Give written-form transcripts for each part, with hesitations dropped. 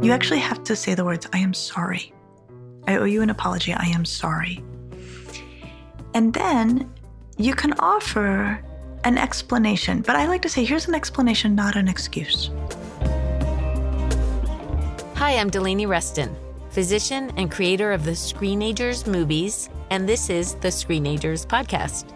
You actually have to say the words, I am sorry. I owe you an apology. I am sorry. And then you can offer an explanation. But I like to say, here's an explanation, not an excuse. Hi, I'm Delaney Ruston, physician and creator of the Screenagers movies, and this is the Screenagers podcast.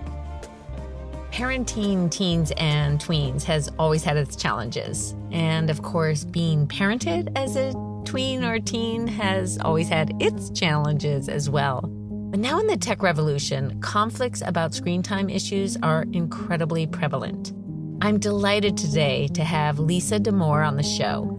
Parenting teens and tweens has always had its challenges. And of course, being parented as a tween or teen has always had its challenges as well. But now in the tech revolution, conflicts about screen time issues are incredibly prevalent. I'm delighted today to have Lisa Damour on the show.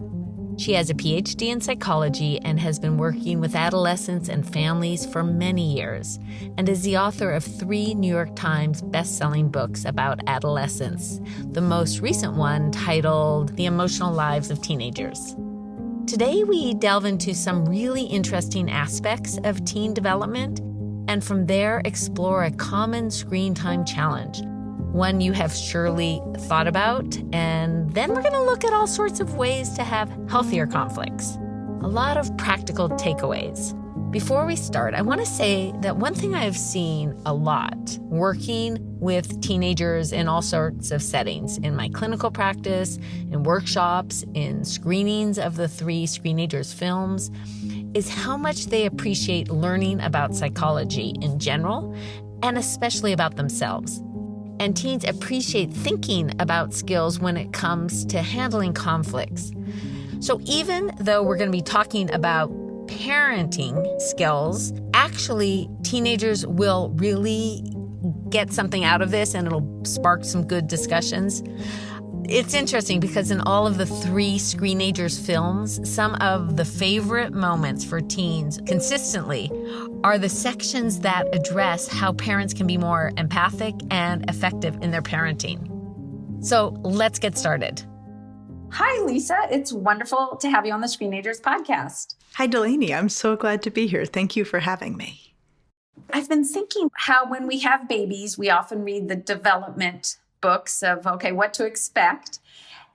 She has a Ph.D. in psychology and has been working with adolescents and families for many years, and is the author of 3 New York Times best-selling books about adolescence, the most recent one titled The Emotional Lives of Teenagers. Today, we delve into some really interesting aspects of teen development, and from there explore a common screen time challenge, one you have surely thought about, and then we're going to look at all sorts of ways to have healthier conflicts. A lot of practical takeaways. Before we start, I want to say that one thing I've seen a lot working with teenagers in all sorts of settings, in my clinical practice, in workshops, in screenings of the 3 Screenagers films, is how much they appreciate learning about psychology in general, and especially about themselves. And teens appreciate thinking about skills when it comes to handling conflicts. So even though we're going to be talking about parenting skills, actually teenagers will really get something out of this and it'll spark some good discussions. It's interesting because in all of the 3 Screenagers films, some of the favorite moments for teens consistently are the sections that address how parents can be more empathic and effective in their parenting. So let's get started. Hi, Lisa. It's wonderful to have you on the Screenagers podcast. Hi, Delaney. I'm so glad to be here. Thank you for having me. I've been thinking how when we have babies, we often read the development books of, okay, what to expect.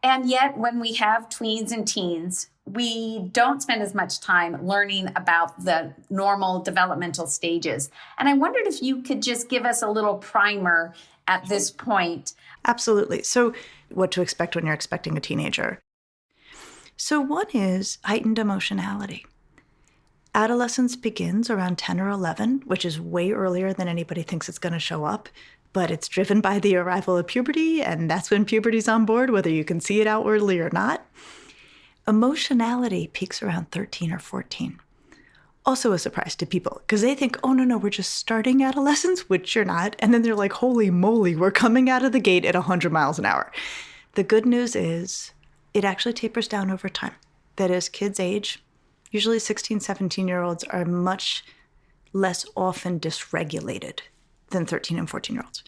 And yet when we have tweens and teens, we don't spend as much time learning about the normal developmental stages. And I wondered if you could just give us a little primer at this point. Absolutely. So what to expect when you're expecting a teenager. So one is heightened emotionality. Adolescence begins around 10 or 11, which is way earlier than anybody thinks it's going to show up. But it's driven by the arrival of puberty, and that's when puberty's on board, whether you can see it outwardly or not. Emotionality peaks around 13 or 14. Also a surprise to people, because they think, oh, no, we're just starting adolescence, which you're not. And then they're like, holy moly, we're coming out of the gate at 100 miles an hour. The good news is it actually tapers down over time. That as kids age, usually 16, 17-year-olds are much less often dysregulated than 13 and 14-year-olds.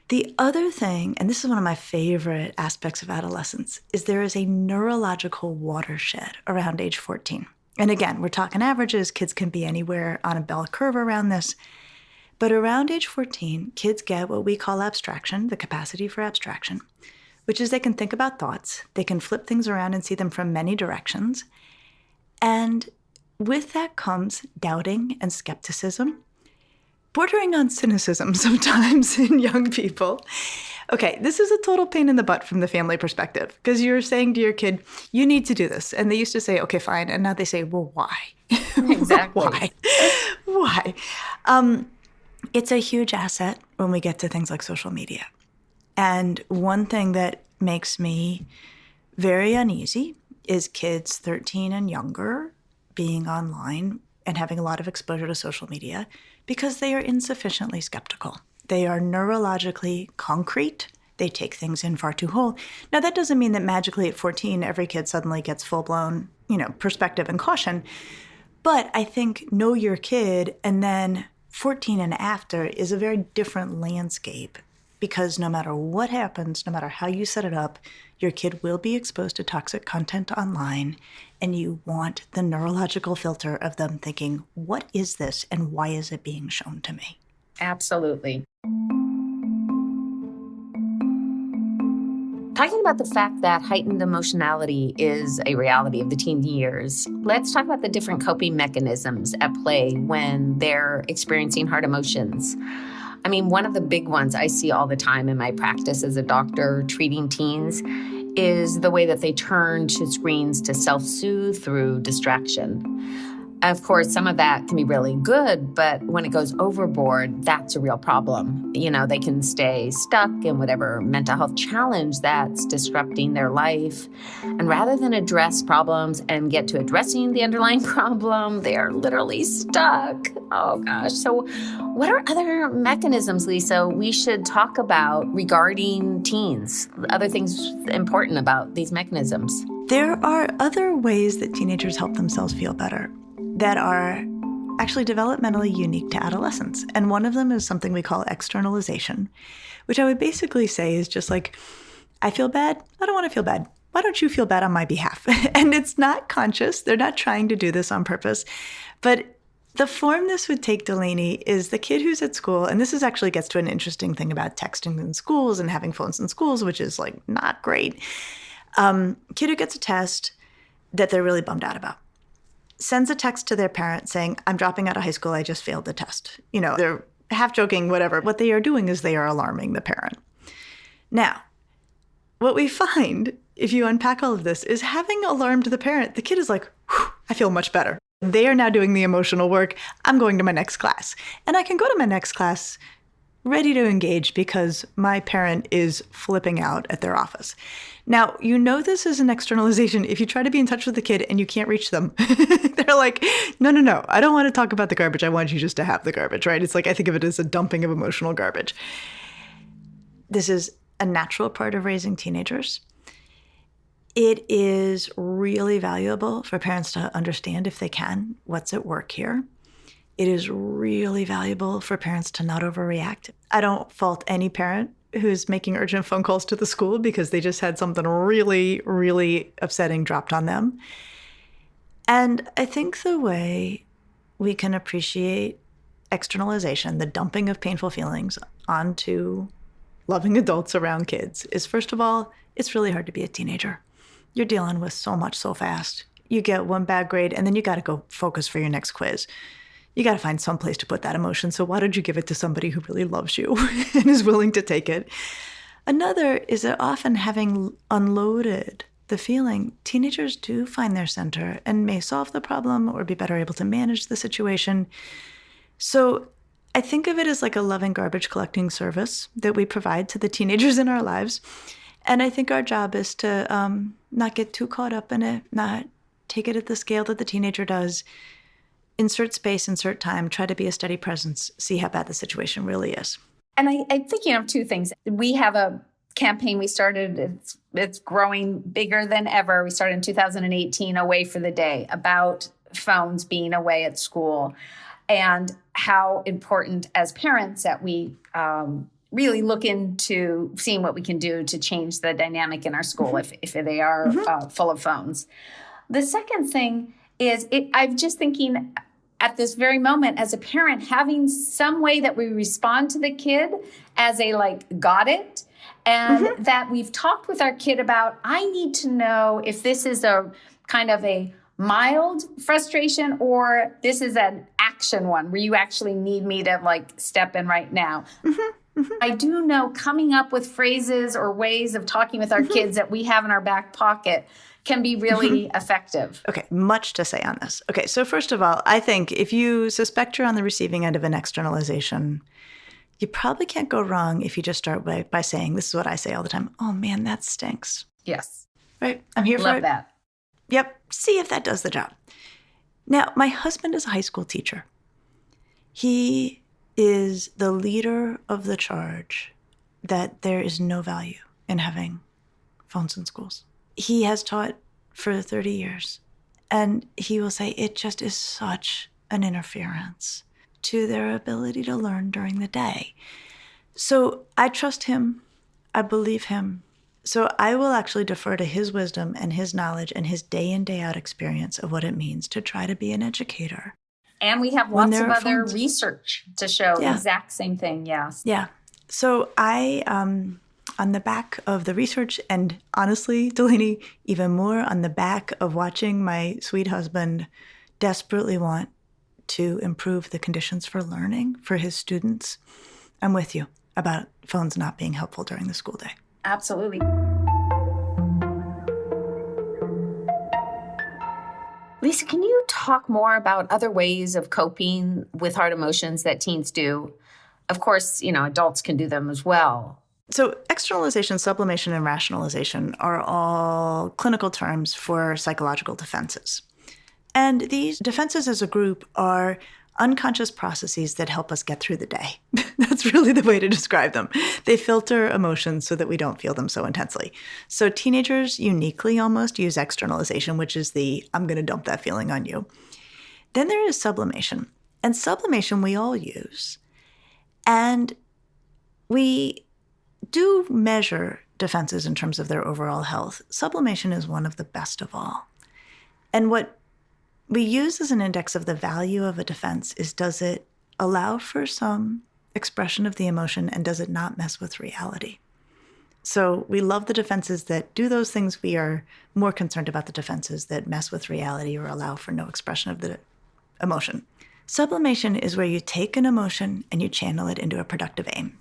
The other thing, and this is one of my favorite aspects of adolescence, is there is a neurological watershed around age 14. And again, we're talking averages. Kids can be anywhere on a bell curve around this. But around age 14, kids get what we call abstraction, the capacity for abstraction, which is they can think about thoughts. They can flip things around and see them from many directions. And with that comes doubting and skepticism, bordering on cynicism sometimes in young people. Okay, this is a total pain in the butt from the family perspective, because you're saying to your kid, you need to do this. And they used to say, okay, fine. And now they say, well, why? Exactly. Why? It's a huge asset when we get to things like social media. And one thing that makes me very uneasy is kids 13 and younger being online and having a lot of exposure to social media because they are insufficiently skeptical. They are neurologically concrete. They take things in far too whole. Now, that doesn't mean that magically at 14, every kid suddenly gets full-blown, perspective and caution. But I think know your kid and then 14 and after is a very different landscape because no matter what happens, no matter how you set it up, your kid will be exposed to toxic content online, and you want the neurological filter of them thinking, what is this and why is it being shown to me? Absolutely. Talking about the fact that heightened emotionality is a reality of the teen years, let's talk about the different coping mechanisms at play when they're experiencing hard emotions. I mean, one of the big ones I see all the time in my practice as a doctor treating teens is the way that they turn to screens to self-soothe through distraction. Of course, some of that can be really good, but when it goes overboard, that's a real problem. You know, they can stay stuck in whatever mental health challenge that's disrupting their life. And rather than address problems and get to addressing the underlying problem, they are literally stuck. Oh, gosh. So what are other mechanisms, Lisa, we should talk about regarding teens? Other things important about these mechanisms? There are other ways that teenagers help themselves feel better that are actually developmentally unique to adolescents. And one of them is something we call externalization, which I would basically say is just like, I feel bad. I don't want to feel bad. Why don't you feel bad on my behalf? And it's not conscious. They're not trying to do this on purpose. But the form this would take, Delaney, is the kid who's at school, and this actually gets to an interesting thing about texting in schools and having phones in schools, which is like not great. Kid who gets a test that they're really bummed out about. Sends a text to their parent saying, I'm dropping out of high school, I just failed the test. You know, they're half joking, whatever. What they are doing is they are alarming the parent. Now, what we find, if you unpack all of this, is having alarmed the parent, the kid is like, I feel much better. They are now doing the emotional work. I'm going to my next class. And I can go to my next class ready to engage because my parent is flipping out at their office. Now, you know this is an externalization if you try to be in touch with the kid and you can't reach them. They're like, no, I don't want to talk about the garbage. I want you just to have the garbage, right? It's like I think of it as a dumping of emotional garbage. This is a natural part of raising teenagers. It is really valuable for parents to understand, if they can, what's at work here. It is really valuable for parents to not overreact. I don't fault any parent who's making urgent phone calls to the school because they just had something really, really upsetting dropped on them. And I think the way we can appreciate externalization, the dumping of painful feelings onto loving adults around kids, is first of all, it's really hard to be a teenager. You're dealing with so much so fast. You get one bad grade and then you got to go focus for your next quiz. You got to find some place to put that emotion. So why don't you give it to somebody who really loves you and is willing to take it? Another is that often having unloaded the feeling, teenagers do find their center and may solve the problem or be better able to manage the situation. So I think of it as like a loving garbage collecting service that we provide to the teenagers in our lives. And I think our job is to not get too caught up in it, not take it at the scale that the teenager does. Insert space, insert time, try to be a steady presence, see how bad the situation really is. And I'm thinking of two things. We have a campaign we started, it's growing bigger than ever. We started in 2018, Away for the Day, about phones being away at school and how important as parents that we really look into seeing what we can do to change the dynamic in our school if they are full of phones. The second thing is I'm just thinking at this very moment as a parent, having some way that we respond to the kid as a like, got it. And that we've talked with our kid about, I need to know if this is a kind of a mild frustration or this is an action one where you actually need me to like step in right now. I do know coming up with phrases or ways of talking with our kids that we have in our back pocket can be really effective. Okay, much to say on this. Okay, so first of all, I think if you suspect you're on the receiving end of an externalization, you probably can't go wrong if you just start by saying, this is what I say all the time, oh man, that stinks. Yes. Right? I'm here for it. Love that. Yep, see if that does the job. Now, my husband is a high school teacher. He is the leader of the charge that there is no value in having phones in schools. He has taught for 30 years, and he will say it just is such an interference to their ability to learn during the day. So I trust him. I believe him. So I will actually defer to his wisdom and his knowledge and his day in, day out experience of what it means to try to be an educator. And we have lots of other research to show the exact same thing, yes. Yeah. So I on the back of the research, and honestly, Delaney, even more on the back of watching my sweet husband desperately want to improve the conditions for learning for his students. I'm with you about phones not being helpful during the school day. Absolutely. Lisa, can you talk more about other ways of coping with hard emotions that teens do? Of course, adults can do them as well. So externalization, sublimation, and rationalization are all clinical terms for psychological defenses. And these defenses as a group are unconscious processes that help us get through the day. That's really the way to describe them. They filter emotions so that we don't feel them so intensely. So teenagers uniquely almost use externalization, which is the I'm going to dump that feeling on you. Then there is sublimation. And sublimation we all use. And we do measure defenses in terms of their overall health. Sublimation is one of the best of all. And what we use as an index of the value of a defense is, does it allow for some expression of the emotion, and does it not mess with reality? So we love the defenses that do those things. We are more concerned about the defenses that mess with reality or allow for no expression of the emotion. Sublimation is where you take an emotion and you channel it into a productive aim.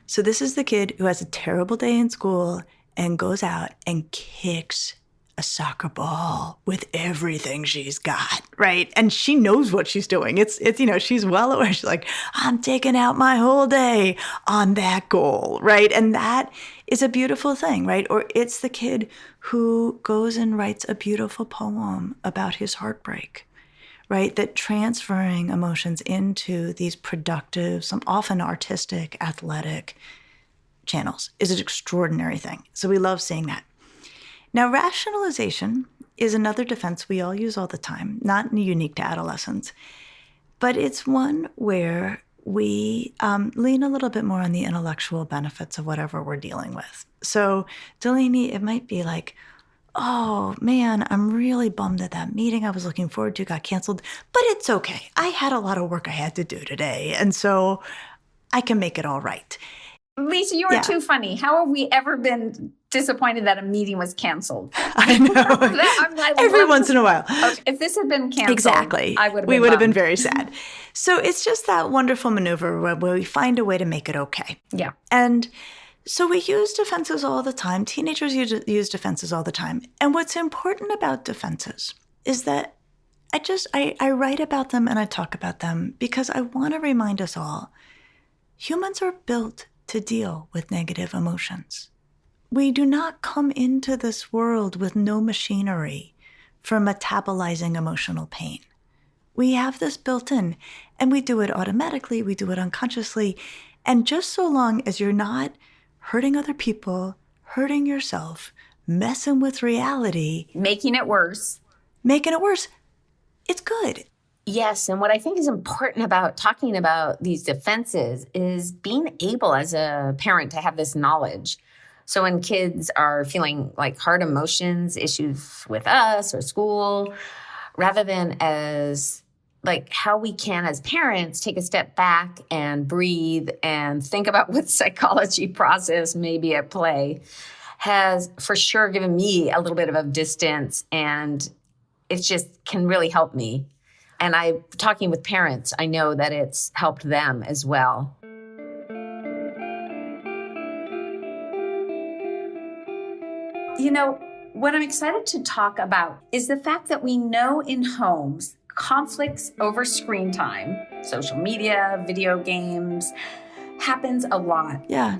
So this is the kid who has a terrible day in school and goes out and kicks a soccer ball with everything she's got, right? And she knows what she's doing. It's she's well aware. She's like, I'm taking out my whole day on that goal, right? And that is a beautiful thing, right? Or it's the kid who goes and writes a beautiful poem about his heartbreak, right? That transferring emotions into these productive, some often artistic, athletic channels is an extraordinary thing. So we love seeing that. Now, rationalization is another defense we all use all the time, not unique to adolescents, but it's one where we lean a little bit more on the intellectual benefits of whatever we're dealing with. So, Delaney, it might be like, oh man, I'm really bummed that meeting I was looking forward to got canceled, but it's okay. I had a lot of work I had to do today, and so I can make it all right. Lisa, you are too funny. How have we ever been disappointed that a meeting was canceled? I know. Every once in a while. Okay. If this had been canceled, exactly, we would have been very sad. So it's just that wonderful maneuver where we find a way to make it okay. Yeah. And so we use defenses all the time. Teenagers use defenses all the time. And what's important about defenses is that I write about them and I talk about them because I want to remind us all, humans are built to deal with negative emotions. We do not come into this world with no machinery for metabolizing emotional pain. We have this built in, and we do it automatically, we do it unconsciously, and just so long as you're not hurting other people, hurting yourself, messing with reality, making it worse, it's good. Yes, and what I think is important about talking about these defenses is being able as a parent to have this knowledge. So when kids are feeling like hard emotions, issues with us or school, rather than as like how we can as parents take a step back and breathe and think about what psychology process may be at play, has for sure given me a little bit of a distance, and it just can really help me. And talking with parents, I know that it's helped them as well. What I'm excited to talk about is the fact that we know in homes, conflicts over screen time, social media, video games, happens a lot. Yeah.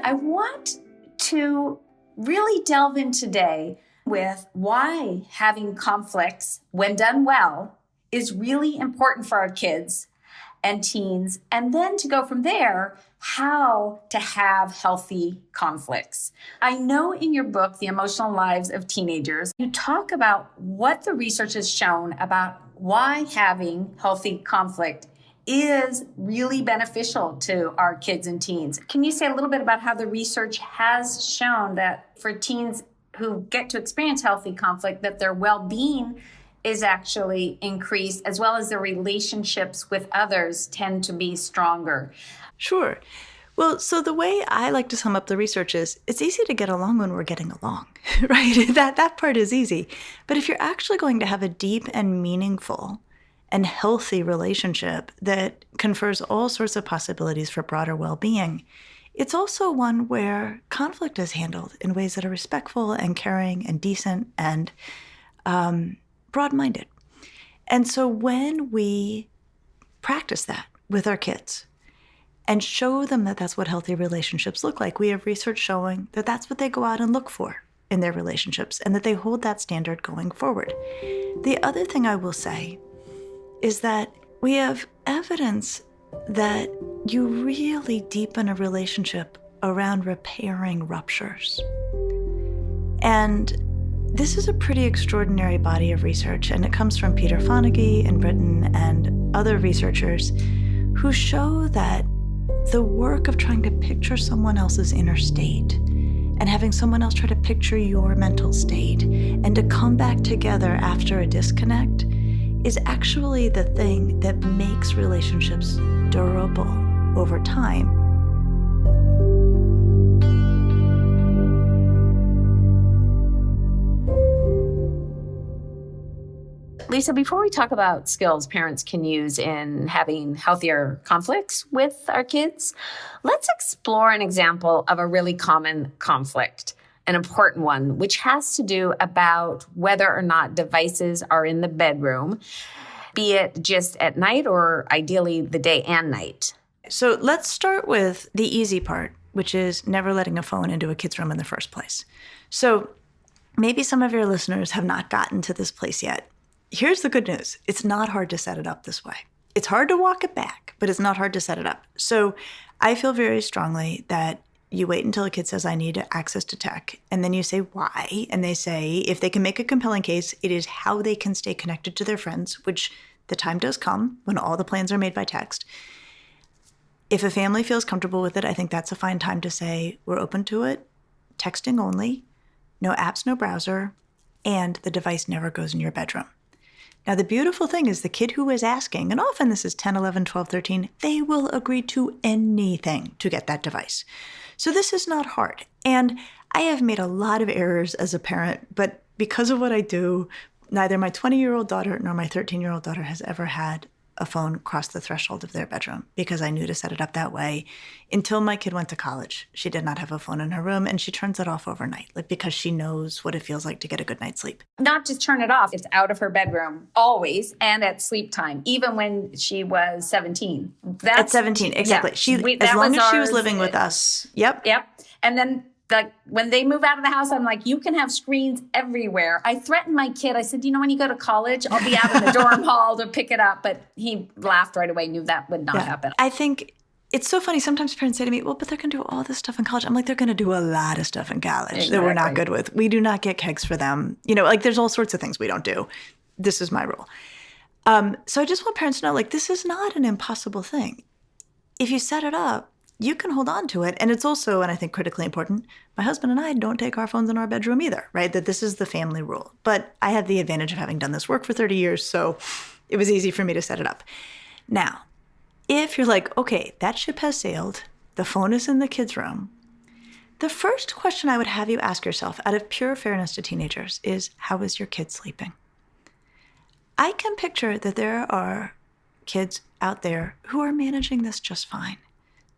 I want to really delve in today with why having conflicts, when done well, is really important for our kids and teens, and then to go from there, how to have healthy conflicts. I know in your book, The Emotional Lives of Teenagers, you talk about what the research has shown about why having healthy conflict is really beneficial to our kids and teens. Can you say a little bit about how the research has shown that for teens who get to experience healthy conflict, that their well-being is actually increased, as well as their relationships with others tend to be stronger? Sure. Well, so the way I like to sum up the research is it's easy to get along when we're getting along, right? That part is easy. But if you're actually going to have a deep and meaningful and healthy relationship that confers all sorts of possibilities for broader well-being, it's also one where conflict is handled in ways that are respectful and caring and decent and broad-minded. And so when we practice that with our kids and show them that that's what healthy relationships look like, we have research showing that that's what they go out and look for in their relationships and that they hold that standard going forward. The other thing I will say is that we have evidence that you really deepen a relationship around repairing ruptures. And this is a pretty extraordinary body of research, and it comes from Peter Fonagy in Britain and other researchers who show that the work of trying to picture someone else's inner state and having someone else try to picture your mental state and to come back together after a disconnect is actually the thing that makes relationships durable over time. Lisa, before we talk about skills parents can use in having healthier conflicts with our kids, let's explore an example of a really common conflict, an important one, which has to do about whether or not devices are in the bedroom, be it just at night or ideally the day and night. So let's start with the easy part, which is never letting a phone into a kid's room in the first place. So maybe some of your listeners have not gotten to this place yet. Here's the good news. It's not hard to set it up this way. It's hard to walk it back, but it's not hard to set it up. So I feel very strongly that you wait until a kid says, I need access to tech. And then you say, why? And they say, if they can make a compelling case, it is how they can stay connected to their friends, which the time does come when all the plans are made by text. If a family feels comfortable with it, I think that's a fine time to say, we're open to it, texting only, no apps, no browser, and the device never goes in your bedroom. Now, the beautiful thing is the kid who is asking, and often this is 10, 11, 12, 13, they will agree to anything to get that device. So this is not hard. And I have made a lot of errors as a parent, but because of what I do, neither my 20-year-old daughter nor my 13-year-old daughter has ever had a phone cross the threshold of their bedroom because I knew to set it up that way. Until my kid went to college, she did not have a phone in her room, and she turns it off overnight, because she knows what it feels like to get a good night's sleep. Not just turn it off, it's out of her bedroom always and at sleep time, even when she was 17. At 17, exactly. Yeah, as long as she was living with us. Yep. And then when they move out of the house, I'm like, you can have screens everywhere. I threatened my kid. I said, when you go to college, I'll be out in the dorm hall to pick it up. But he laughed right away, knew that would not happen. I think it's so funny. Sometimes parents say to me, well, but they're going to do all this stuff in college. I'm like, they're going to do a lot of stuff in college that we're not good with. We do not get kegs for them. There's all sorts of things we don't do. This is my rule. So I just want parents to know, this is not an impossible thing. If you set it up, you can hold on to it. And it's also, and I think critically important, my husband and I don't take our phones in our bedroom either, right? That this is the family rule. But I have the advantage of having done this work for 30 years, so it was easy for me to set it up. Now, if you're like, okay, that ship has sailed, the phone is in the kids' room, the first question I would have you ask yourself out of pure fairness to teenagers is, how is your kid sleeping? I can picture that there are kids out there who are managing this just fine.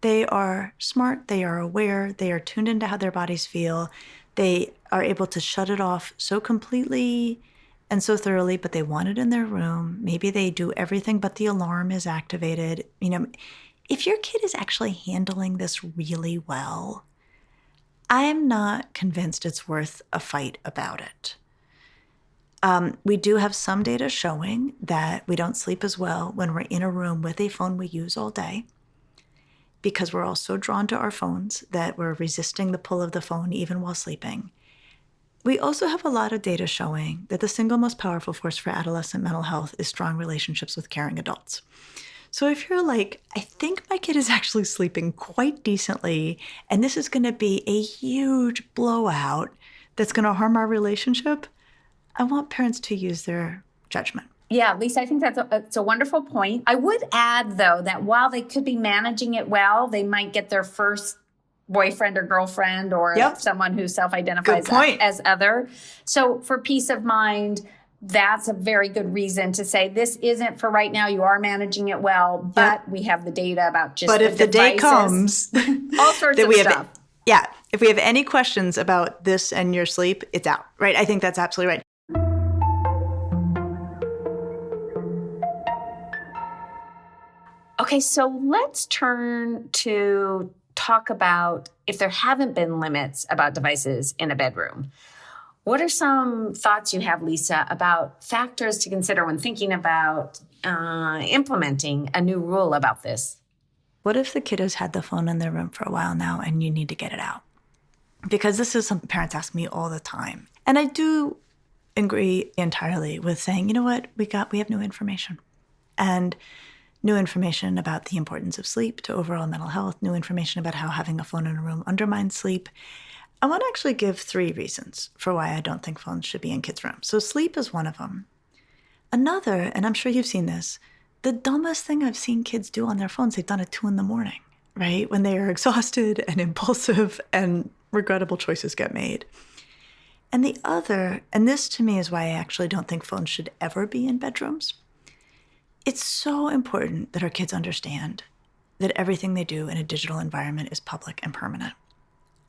They are smart, they are aware, they are tuned into how their bodies feel. They are able to shut it off so completely and so thoroughly, but they want it in their room. Maybe they do everything but the alarm is activated. If your kid is actually handling this really well, I am not convinced it's worth a fight about it. We do have some data showing that we don't sleep as well when we're in a room with a phone we use all day, because we're all so drawn to our phones that we're resisting the pull of the phone even while sleeping. We also have a lot of data showing that the single most powerful force for adolescent mental health is strong relationships with caring adults. So if you're like, I think my kid is actually sleeping quite decently, and this is going to be a huge blowout that's going to harm our relationship, I want parents to use their judgment. Yeah, Lisa, I think it's a wonderful point. I would add, though, that while they could be managing it well, they might get their first boyfriend or girlfriend or someone who self-identifies as other. So for peace of mind, that's a very good reason to say this isn't for right now. You are managing it well, but we have the data about just But if the day comes, all sorts of stuff. If we have any questions about this and your sleep, it's out, right? I think that's absolutely right. Okay, so let's turn to talk about if there haven't been limits about devices in a bedroom. What are some thoughts you have, Lisa, about factors to consider when thinking about implementing a new rule about this? What if the kid has had the phone in their room for a while now and you need to get it out? Because this is something parents ask me all the time. And I do agree entirely with saying, you know what, we have new information. And new information about the importance of sleep to overall mental health, new information about how having a phone in a room undermines sleep. I want to actually give 3 reasons for why I don't think phones should be in kids' rooms. So sleep is one of them. Another, and I'm sure you've seen this, the dumbest thing I've seen kids do on their phones, they've done at 2 a.m, right? When they are exhausted and impulsive and regrettable choices get made. And the other, and this to me is why I actually don't think phones should ever be in bedrooms. It's so important that our kids understand that everything they do in a digital environment is public and permanent.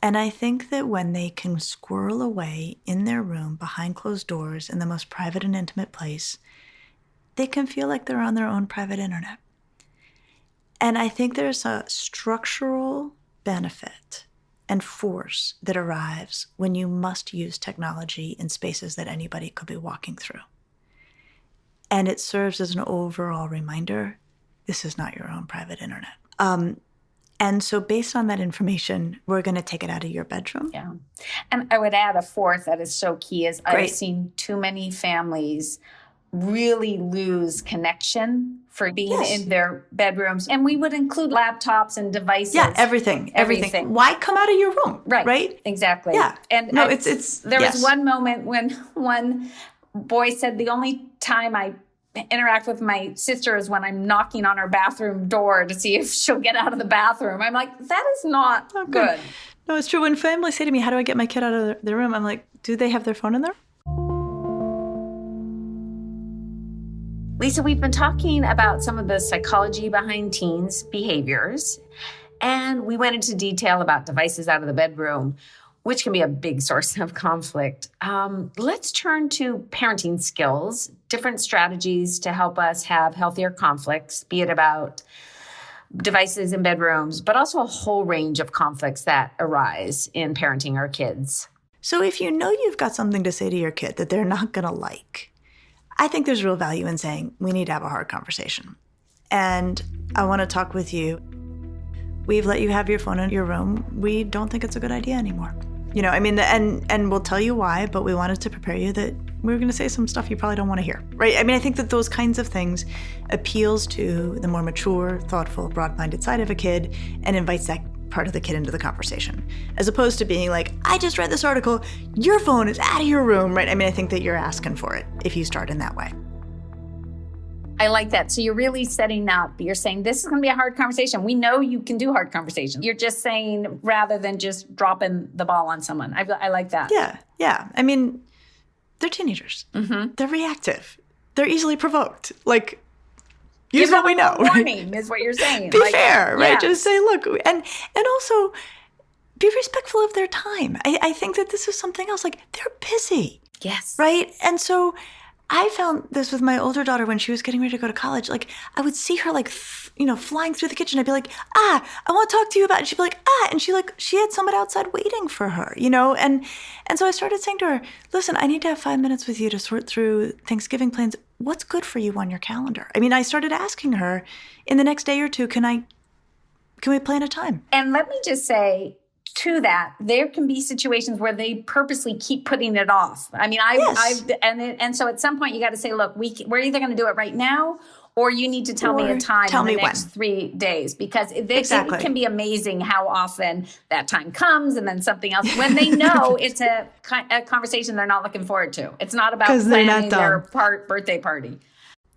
And I think that when they can squirrel away in their room behind closed doors in the most private and intimate place, they can feel like they're on their own private internet. And I think there's a structural benefit and force that arrives when you must use technology in spaces that anybody could be walking through. And it serves as an overall reminder, this is not your own private internet. And so based on that information, we're going to take it out of your bedroom. Yeah. And I would add a fourth that is so key is I've seen too many families really lose connection for being in their bedrooms. And we would include laptops and devices. Yeah, everything. Why come out of your room? Right? Exactly. Yeah. And no, there was one moment when one boy said, the only time I interact with my sister is when I'm knocking on her bathroom door to see if she'll get out of the bathroom. I'm like, that is not good. No, it's true. When families say to me, how do I get my kid out of their room? I'm like, do they have their phone in there? Lisa, we've been talking about some of the psychology behind teens' behaviors, and we went into detail about devices out of the bedroom, which can be a big source of conflict. Let's turn to parenting skills, different strategies to help us have healthier conflicts, be it about devices in bedrooms, but also a whole range of conflicts that arise in parenting our kids. So if you know you've got something to say to your kid that they're not going to like, I think there's real value in saying, we need to have a hard conversation. And I want to talk with you. We've let you have your phone in your room. We don't think it's a good idea anymore. And we'll tell you why, but we wanted to prepare you that we're going to say some stuff you probably don't want to hear, right? I think that those kinds of things appeals to the more mature, thoughtful, broad-minded side of a kid and invites that part of the kid into the conversation, as opposed to being like, I just read this article, your phone is out of your room, right? I think that you're asking for it if you start in that way. I like that. So you're really setting up, you're saying this is going to be a hard conversation. We know you can do hard conversations. You're just saying rather than just dropping the ball on someone. I like that. Yeah. They're teenagers. Mm-hmm. They're reactive. They're easily provoked. Use what we know. Warning is what you're saying. Be fair, right? Yeah. Just say, look, and also be respectful of their time. I think that this is something else. They're busy. Yes. Right? And so I found this with my older daughter when she was getting ready to go to college. I would see her flying through the kitchen. I'd be like, I want to talk to you about it. She'd be like, and she had someone outside waiting for her, and so I started saying to her, listen, I need to have 5 minutes with you to sort through Thanksgiving plans. What's good for you on your calendar? I started asking her in the next day or two, can we plan a time? And let me just say, to that, there can be situations where they purposely keep putting it off. And so at some point you got to say, look, we're either going to do it right now, or you need to tell me a time in the next 3 days, because it can be amazing how often that time comes and then something else when they know it's a conversation they're not looking forward to. It's not about planning their birthday party.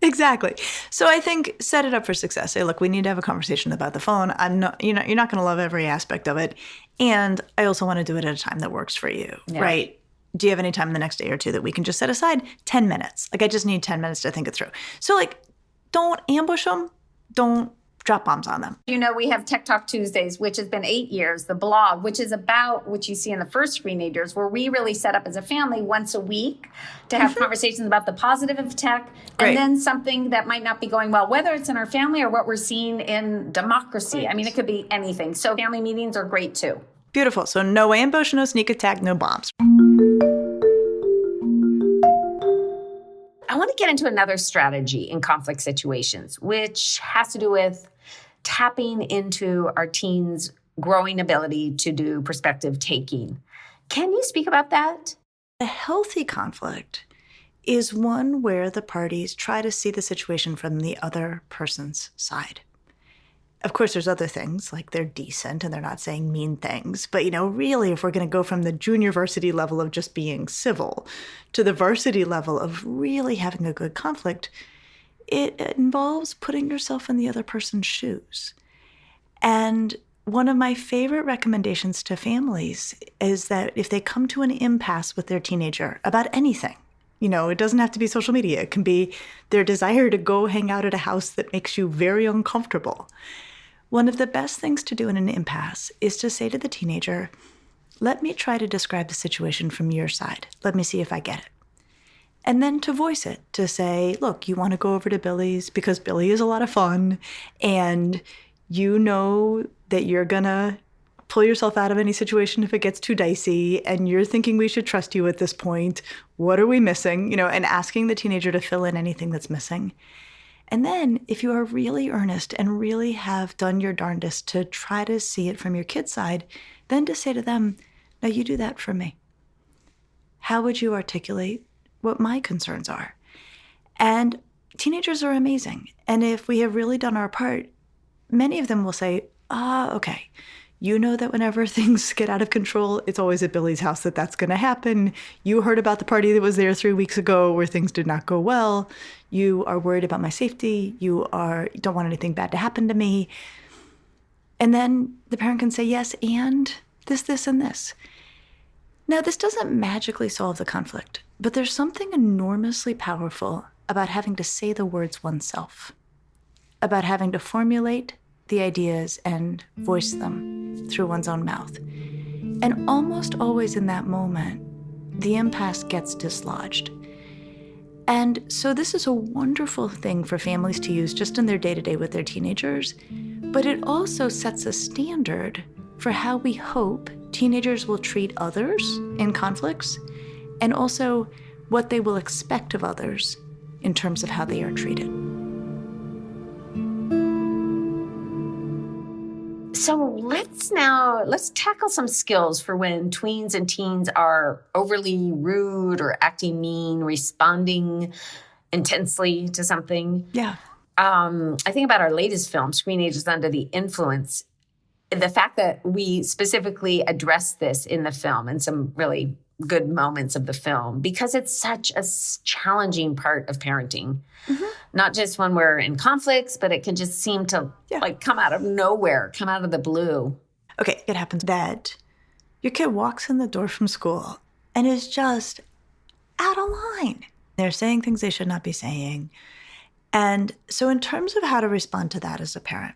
Exactly. So I think set it up for success. Say, look, we need to have a conversation about the phone. I'm not, you're not going to love every aspect of it. And I also want to do it at a time that works for you, right? Do you have any time the next day or two that we can just set aside 10 minutes? Like, I just need 10 minutes to think it through. So like, don't ambush them. Don't drop bombs on them. We have Tech Talk Tuesdays, which has been 8 years, the blog, which is about what you see in the first Screenagers, where we really set up as a family once a week to have conversations about the positive of tech, and then something that might not be going well, whether it's in our family or what we're seeing in democracy. I mean, it could be anything. So family meetings are great too. Beautiful. So no ambush, no sneak attack, no bombs. I want to get into another strategy in conflict situations, which has to do with tapping into our teens' growing ability to do perspective taking. Can you speak about that? A healthy conflict is one where the parties try to see the situation from the other person's side. Of course, there's other things, like they're decent and they're not saying mean things. But, really, if we're going to go from the junior varsity level of just being civil to the varsity level of really having a good conflict, it involves putting yourself in the other person's shoes. And one of my favorite recommendations to families is that if they come to an impasse with their teenager about anything, it doesn't have to be social media. It can be their desire to go hang out at a house that makes you very uncomfortable. One of the best things to do in an impasse is to say to the teenager, let me try to describe the situation from your side. Let me see if I get it. And then to voice it, to say, look, you want to go over to Billy's because Billy is a lot of fun, and you know that you're going to pull yourself out of any situation if it gets too dicey, and you're thinking we should trust you at this point. What are we missing? And asking the teenager to fill in anything that's missing. And then if you are really earnest and really have done your darndest to try to see it from your kid's side, then to say to them, now you do that for me. How would you articulate what my concerns are? And teenagers are amazing. And if we have really done our part, many of them will say, okay. You know that whenever things get out of control, it's always at Billy's house that's going to happen. You heard about the party that was there 3 weeks ago where things did not go well. You are worried about my safety. You don't want anything bad to happen to me. And then the parent can say, yes, and this, and this. Now, this doesn't magically solve the conflict, but there's something enormously powerful about having to say the words oneself, about having to formulate the ideas and voice them through one's own mouth. And almost always in that moment, the impasse gets dislodged. And so this is a wonderful thing for families to use just in their day-to-day with their teenagers, but it also sets a standard for how we hope teenagers will treat others in conflicts, and also what they will expect of others in terms of how they are treated. So let's tackle some skills for when tweens and teens are overly rude or acting mean, responding intensely to something. Yeah. I think about our latest film, Screenagers Under the Influence. The fact that we specifically address this in the film and some really good moments of the film, because it's such a challenging part of parenting. Mm-hmm. Not just when we're in conflicts, but it can just seem to come out of nowhere, come out of the blue. Okay, it happens that your kid walks in the door from school and is just out of line. They're saying things they should not be saying. And so in terms of how to respond to that as a parent,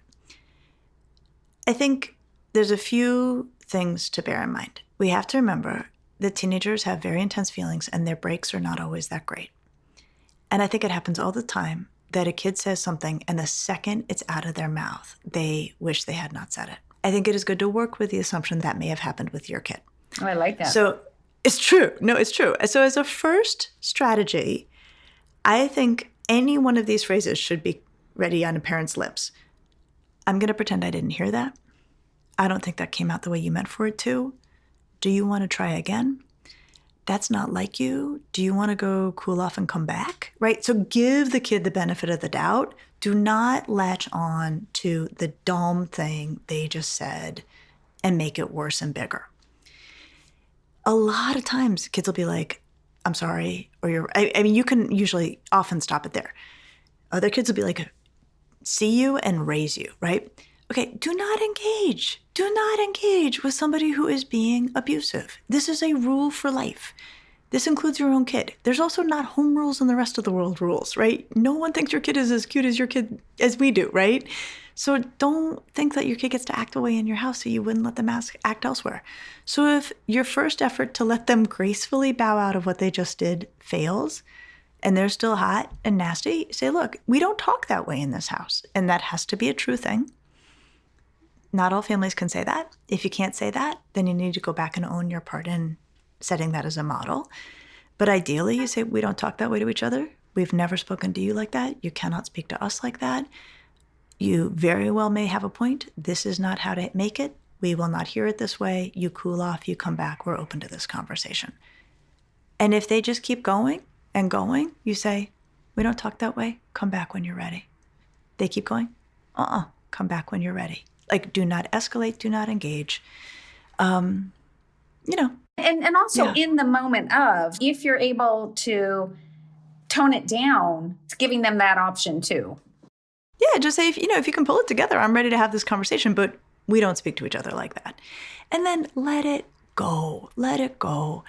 I think there's a few things to bear in mind. We have to remember that teenagers have very intense feelings and their breaks are not always that great. And I think it happens all the time that a kid says something and the second it's out of their mouth, they wish they had not said it. I think it is good to work with the assumption that may have happened with your kid. Oh, I like that. So it's true. No, it's true. So as a first strategy, I think any one of these phrases should be ready on a parent's lips. I'm going to pretend I didn't hear that. I don't think that came out the way you meant for it to. Do you want to try again? That's not like you. Do you want to go cool off and come back? Right? So give the kid the benefit of the doubt. Do not latch on to the dumb thing they just said and make it worse and bigger. A lot of times kids will be like, I'm sorry, or I mean, you can usually often stop it there. Other kids will be like, see you and raise you, right? Okay, do not engage. Do not engage with somebody who is being abusive. This is a rule for life. This includes your own kid. There's also not home rules and the rest of the world rules, right? No one thinks your kid is as cute as your kid as we do, right? So don't think that your kid gets to act away in your house so you wouldn't let them act elsewhere. So if your first effort to let them gracefully bow out of what they just did fails, and they're still hot and nasty, say, look, we don't talk that way in this house. And that has to be a true thing. Not all families can say that. If you can't say that, then you need to go back and own your part in setting that as a model. But ideally, you say, we don't talk that way to each other. We've never spoken to you like that. You cannot speak to us like that. You very well may have a point. This is not how to make it. We will not hear it this way. You cool off, you come back. We're open to this conversation. And if they just keep going and going, you say, we don't talk that way. Come back when you're ready. They keep going. Come back when you're ready. Like, do not escalate, do not engage. And also in the moment of, if you're able to tone it down, it's giving them that option too. Yeah, just say, if you can pull it together, I'm ready to have this conversation, but we don't speak to each other like that. And then let it go. Let it go.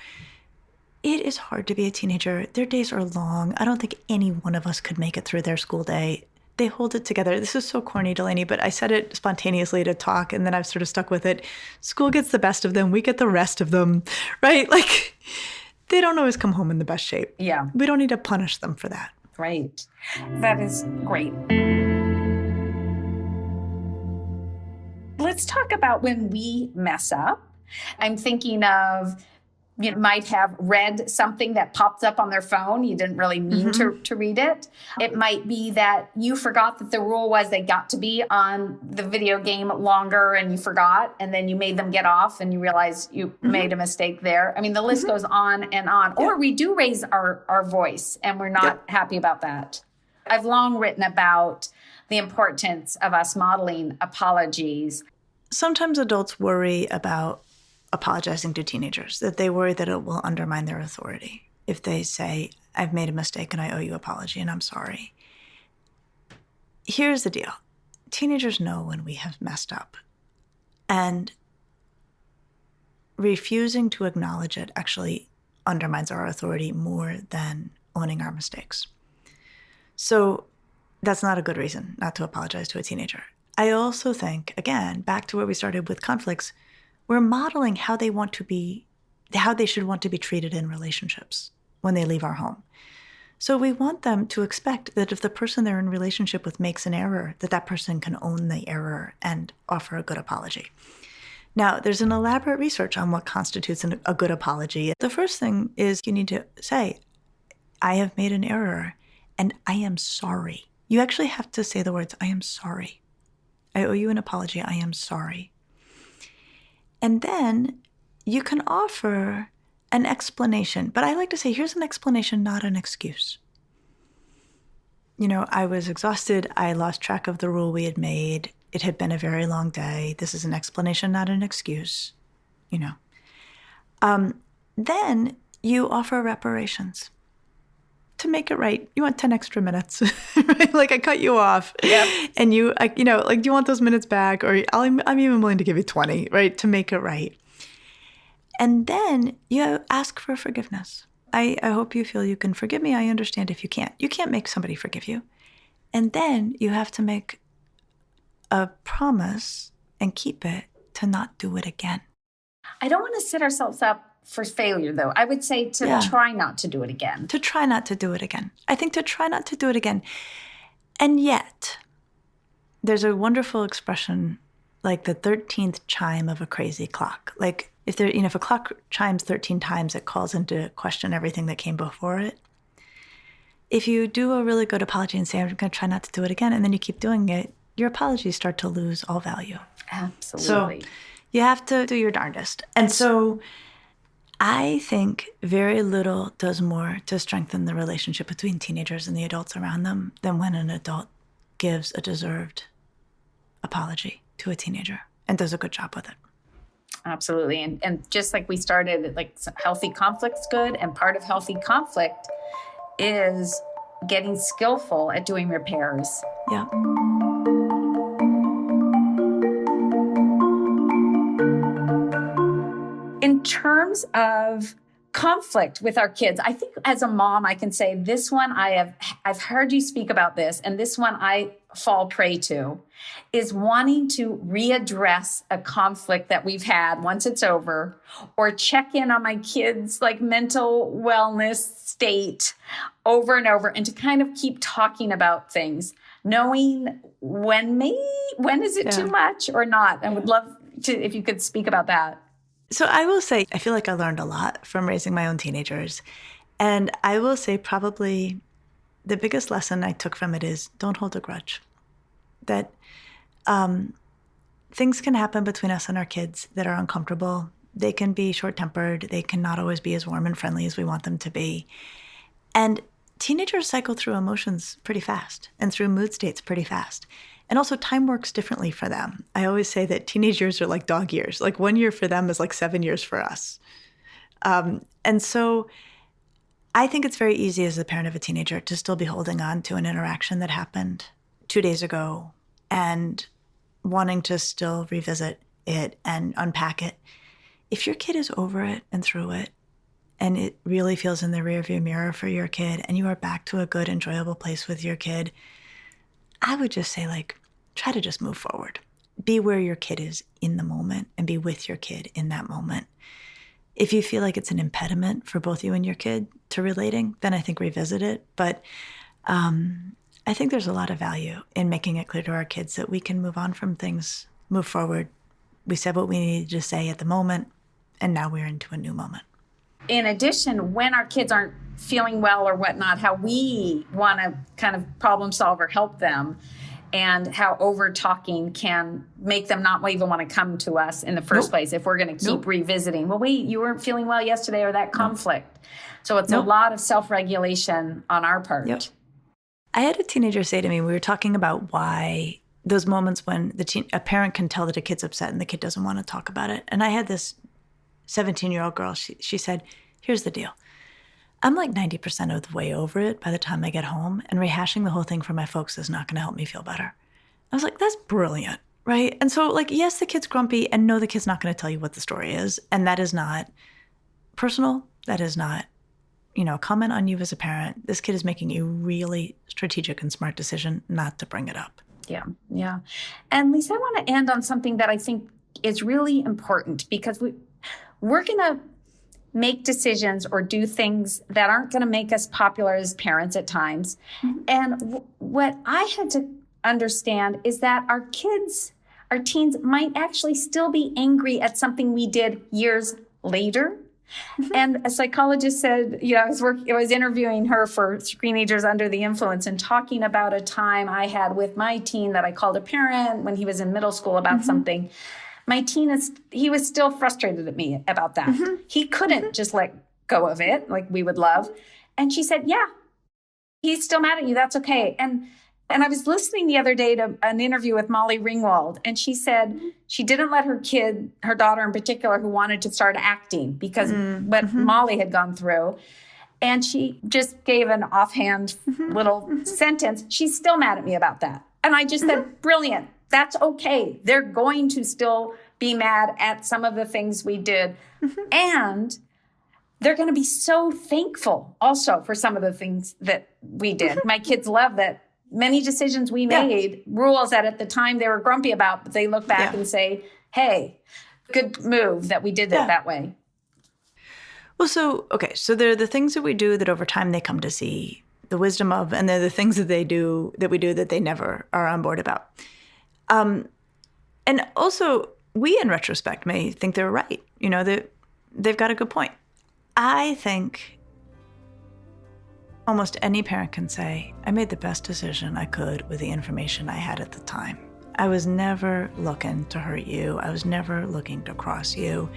It is hard to be a teenager. Their days are long. I don't think any one of us could make it through their school day. They hold it together. This is so corny, Delaney, but I said it spontaneously to talk, and then I've sort of stuck with it. School gets the best of them. We get the rest of them, right? Like, they don't always come home in the best shape. Yeah. We don't need to punish them for that. Right. That is great. Let's talk about when we mess up. I'm thinking of, you might have read something that popped up on their phone. You didn't really mean to read it. It might be that you forgot that the rule was they got to be on the video game longer and you forgot, and then you made them get off and you realize you made a mistake there. I mean, the list goes on and on. Yep. Or we do raise our voice and we're not happy about that. I've long written about the importance of us modeling apologies. Sometimes adults worry about apologizing to teenagers, that they worry that it will undermine their authority. If they say, I've made a mistake and I owe you an apology and I'm sorry. Here's the deal. Teenagers know when we have messed up. And refusing to acknowledge it actually undermines our authority more than owning our mistakes. So that's not a good reason not to apologize to a teenager. I also think, again, back to where we started with conflicts, we're modeling how they should want to be treated in relationships when they leave our home. So we want them to expect that if the person they're in relationship with makes an error, that person can own the error and offer a good apology. Now, there's an elaborate research on what constitutes a good apology. The first thing is you need to say, I have made an error and I am sorry. You actually have to say the words, I am sorry. I owe you an apology. I am sorry. And then you can offer an explanation. But I like to say, here's an explanation, not an excuse. I was exhausted. I lost track of the rule we had made. It had been a very long day. This is an explanation, not an excuse. Then you offer reparations to make it right. You want 10 extra minutes, right? Like, I cut you off. Yep. And do you want those minutes back? Or I'm even willing to give you 20, right? To make it right. And then you ask for forgiveness. I hope you feel you can forgive me. I understand if you can't. You can't make somebody forgive you. And then you have to make a promise and keep it to not do it again. I don't want to set ourselves up for failure, though. I would say to try not to do it again. To try not to do it again. I think to try not to do it again. And yet, there's a wonderful expression like the 13th chime of a crazy clock. Like, if a clock chimes 13 times, it calls into question everything that came before it. If you do a really good apology and say, I'm going to try not to do it again, and then you keep doing it, your apologies start to lose all value. Absolutely. So you have to do your darndest. And so I think very little does more to strengthen the relationship between teenagers and the adults around them than when an adult gives a deserved apology to a teenager and does a good job with it. Absolutely. And just like we started, like, healthy conflict's good. And part of healthy conflict is getting skillful at doing repairs. Yeah. In terms of conflict with our kids, I think as a mom, I can say this one I've heard you speak about this, and this one I fall prey to, is wanting to readdress a conflict that we've had once it's over, or check in on my kids' like mental wellness state over and over, and to kind of keep talking about things, knowing when is it too much or not. I would love to, if you could speak about that. So I will say, I feel like I learned a lot from raising my own teenagers. And I will say probably the biggest lesson I took from it is don't hold a grudge. That things can happen between us and our kids that are uncomfortable. They can be short-tempered. They can not always be as warm and friendly as we want them to be. And teenagers cycle through emotions pretty fast and through mood states pretty fast. And also time works differently for them. I always say that teenage years are like dog years. Like 1 year for them is like 7 years for us. And so I think it's very easy as the parent of a teenager to still be holding on to an interaction that happened 2 days ago and wanting to still revisit it and unpack it. If your kid is over it and through it, and it really feels in the rearview mirror for your kid, and you are back to a good, enjoyable place with your kid, I would just say, like, try to just move forward. Be where your kid is in the moment and be with your kid in that moment. If you feel like it's an impediment for both you and your kid to relating, then I think revisit it. But I think there's a lot of value in making it clear to our kids that we can move on from things, move forward. We said what we needed to say at the moment, and now we're into a new moment. In addition, when our kids aren't feeling well or whatnot, how we want to kind of problem solve or help them, and how over talking can make them not even want to come to us in the first place if we're going to keep revisiting. Well, wait, you weren't feeling well yesterday, or that conflict. So it's a lot of self-regulation on our part. Yep. I had a teenager say to me, we were talking about why those moments when a parent can tell that a kid's upset and the kid doesn't want to talk about it. And I had this 17-year-old girl, she said, here's the deal. I'm like 90% of the way over it by the time I get home, and rehashing the whole thing for my folks is not going to help me feel better. I was like, that's brilliant, right? And so, like, yes, the kid's grumpy, and no, the kid's not going to tell you what the story is. And that is not personal. That is not, a comment on you as a parent. This kid is making a really strategic and smart decision not to bring it up. Yeah. And Lisa, I want to end on something that I think is really important, because we're going to make decisions or do things that aren't going to make us popular as parents at times. Mm-hmm. And what I had to understand is that our kids, our teens, might actually still be angry at something we did years later. Mm-hmm. And a psychologist said, I was interviewing her for Screenagers Under the Influence and talking about a time I had with my teen that I called a parent when he was in middle school about something. My teen, he was still frustrated at me about that. Mm-hmm. He couldn't just let go of it like we would love. And she said, yeah, he's still mad at you. That's okay. And I was listening the other day to an interview with Molly Ringwald, and she said she didn't let her daughter in particular, who wanted to start acting because what Molly had gone through. And she just gave an offhand little sentence. She's still mad at me about that. And I just said, brilliant. That's okay. They're going to still be mad at some of the things we did. And they're going to be so thankful also for some of the things that we did. My kids love that many decisions we made, rules that at the time they were grumpy about, but they look back and say, hey, good move that we did it that way. Well, so there are the things that we do that over time they come to see the wisdom of, and they're the things that we do that they never are on board about. And also, we in retrospect may think they're right. That they've got a good point. I think almost any parent can say, I made the best decision I could with the information I had at the time. I was never looking to hurt you. I was never looking to cross you.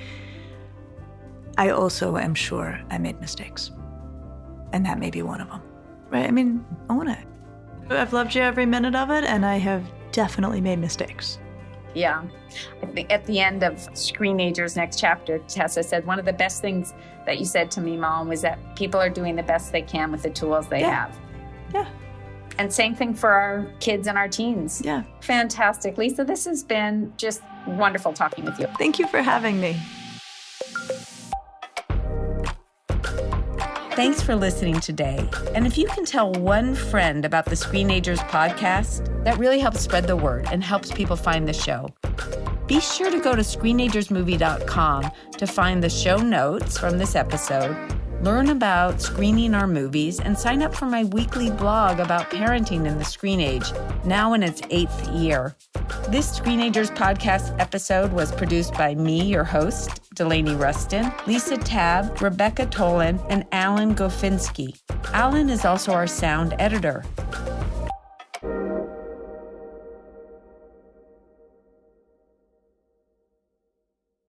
I also am sure I made mistakes. And that may be one of them, right? I mean, own it. I've loved you every minute of it, and I have definitely made mistakes. Yeah. I think at the end of Screenagers Next Chapter, Tessa said, one of the best things that you said to me, Mom, was that people are doing the best they can with the tools they have. Yeah. And same thing for our kids and our teens. Yeah. Fantastic. Lisa, this has been just wonderful talking with you. Thank you for having me. Thanks for listening today. And if you can tell one friend about the Screenagers podcast, that really helps spread the word and helps people find the show. Be sure to go to screenagersmovie.com to find the show notes from this episode, learn about screening our movies, and sign up for my weekly blog about parenting in the screen age, now in its 8th year. This Screenagers podcast episode was produced by me, your host, Delaney Ruston, Lisa Tabb, Rebecca Tolan, and Alan Gofinski. Alan is also our sound editor.